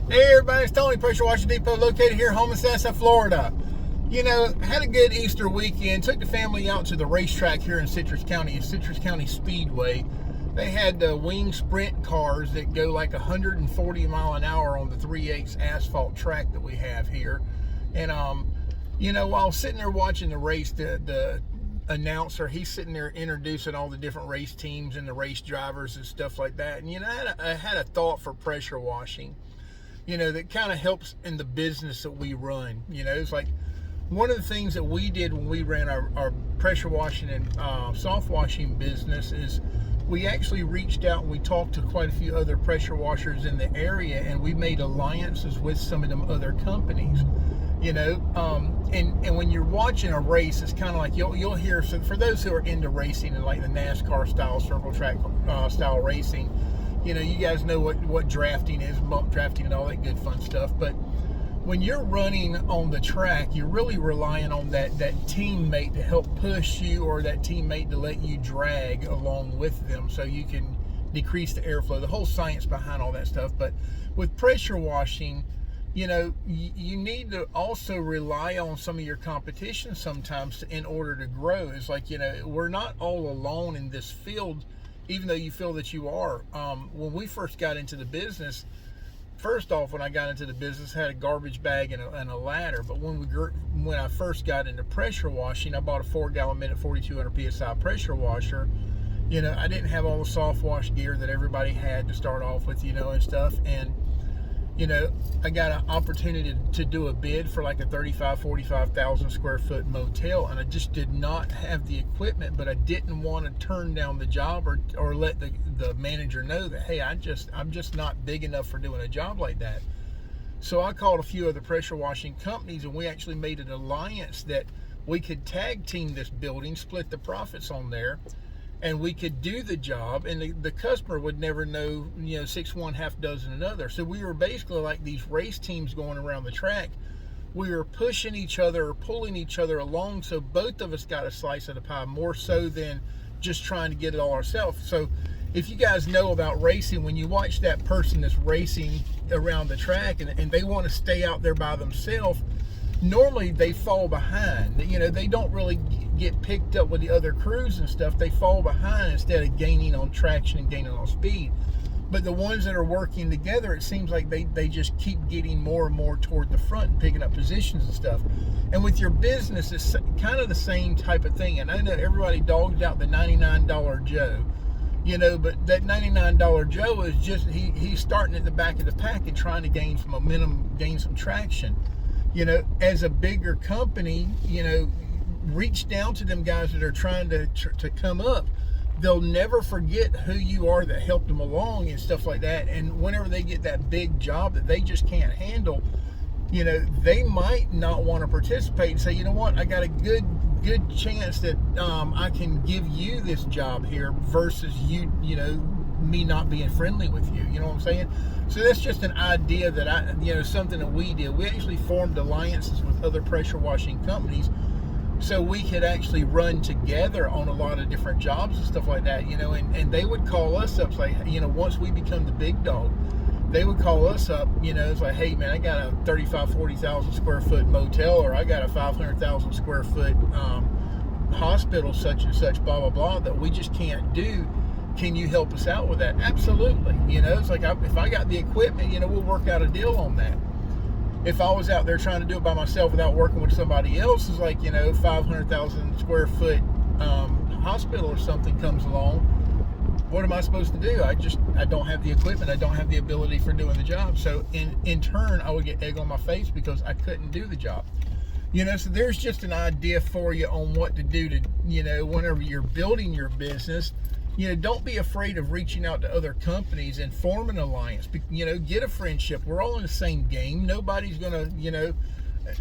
Hey everybody, it's Tony, Pressure Washer Depot, located here in Homosassa, Florida. You know, had a good Easter weekend. Took the family out to the racetrack here in Citrus County, Citrus County Speedway. They had wing sprint cars that go like 140 mile an hour on the 3/8 asphalt track that we have here. And you know, while sitting there watching the race, the announcer, he's sitting there introducing all the different race teams and the race drivers and stuff like that. And you know, I had a thought for pressure washing, you know, that kind of helps in the business that we run. You know, it's like one of the things that we did when we ran our pressure washing and soft washing business is we actually reached out and we talked to quite a few other pressure washers in the area, and we made alliances with some of them other companies. You know, and when you're watching a race, it's kind of like you'll hear. So for those who are into racing and like the NASCAR style, circle track style racing, you know, you guys know what drafting is, bump drafting and all that good fun stuff. But when you're running on the track, you're really relying on that teammate to help push you, or that teammate to let you drag along with them so you can decrease the airflow, the whole science behind all that stuff. But with pressure washing, you know, you need to also rely on some of your competition sometimes in order to grow. It's like, you know, we're not all alone in this field, even though you feel that you are. When we first got into the business, first off, when I got into the business, I had a garbage bag and a ladder. But when I first got into pressure washing, I bought a 4-gallon minute 4,200 psi pressure washer. You know, I didn't have all the soft wash gear that everybody had to start off with, you know, and stuff. And you know, I got an opportunity to do a bid for like a 45,000 square foot motel, and I just did not have the equipment, but I didn't want to turn down the job or let the manager know that, hey, I'm just not big enough for doing a job like that. So I called a few other pressure washing companies, and we actually made an alliance that we could tag team this building, split the profits on there, and we could do the job, and the customer would never know, you know, 6 one, half dozen another. So we were basically like these race teams going around the track. We were pushing each other or pulling each other along, so both of us got a slice of the pie, more so than just trying to get it all ourselves. So if you guys know about racing, when you watch that person that's racing around the track and they want to stay out there by themselves, normally they fall behind. You know, they don't really get picked up with the other crews and stuff. They fall behind instead of gaining on traction and gaining on speed. But the ones that are working together, it seems like they just keep getting more and more toward the front and picking up positions and stuff. And with your business, it's kind of the same type of thing. And I know everybody dogs out the $99 Joe, you know, but that $99 Joe is just, he's starting at the back of the pack and trying to gain some momentum, gain some traction. You know, as a bigger company, you know, reach down to them guys that are trying to come up. They'll never forget who you are that helped them along and stuff like that. And whenever they get that big job that they just can't handle, you know, they might not want to participate and say, you know what, I got a good chance that I can give you this job here versus you know, me not being friendly with you. You know what I'm saying? So that's just an idea that you know, something that we did. We actually formed alliances with other pressure washing companies so we could actually run together on a lot of different jobs and stuff like that, you know, and they would call us up, like, you know, once we become the big dog, they would call us up, you know, it's like, hey man, I got a 40,000 square foot motel, or I got a 500,000 square foot hospital, such and such, blah, blah, blah, that we just can't do. Can you help us out with that? Absolutely. You know, it's like, if I got the equipment, you know, we'll work out a deal on that. If I was out there trying to do it by myself without working with somebody else, is like, you know, 500,000 square foot hospital or something comes along, what am I supposed to do? I don't have the equipment. I don't have the ability for doing the job. So in turn, I would get egg on my face because I couldn't do the job. You know, so there's just an idea for you on what to do to, you know, whenever you're building your business. You know, don't be afraid of reaching out to other companies and form an alliance. You know, get a friendship. We're all in the same game. Nobody's going to, you know,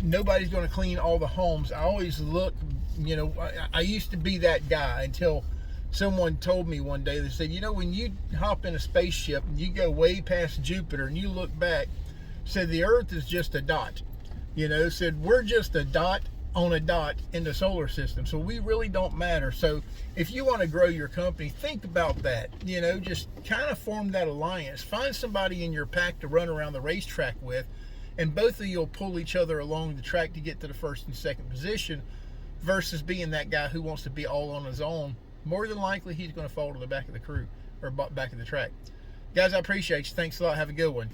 nobody's going to clean all the homes. I always look, you know, I used to be that guy until someone told me one day, they said, you know, when you hop in a spaceship and you go way past Jupiter and you look back, said the Earth is just a dot. You know, said we're just a dot on a dot in the solar system. So we really don't matter. So if you want to grow your company, think about that. You know, just kind of form that alliance. Find somebody in your pack to run around the racetrack with, and both of you will pull each other along the track to get to the first and second position, versus being that guy who wants to be all on his own. More than likely, he's going to fall to the back of the crew, or back of the track. Guys, I appreciate you. Thanks a lot. Have a good one.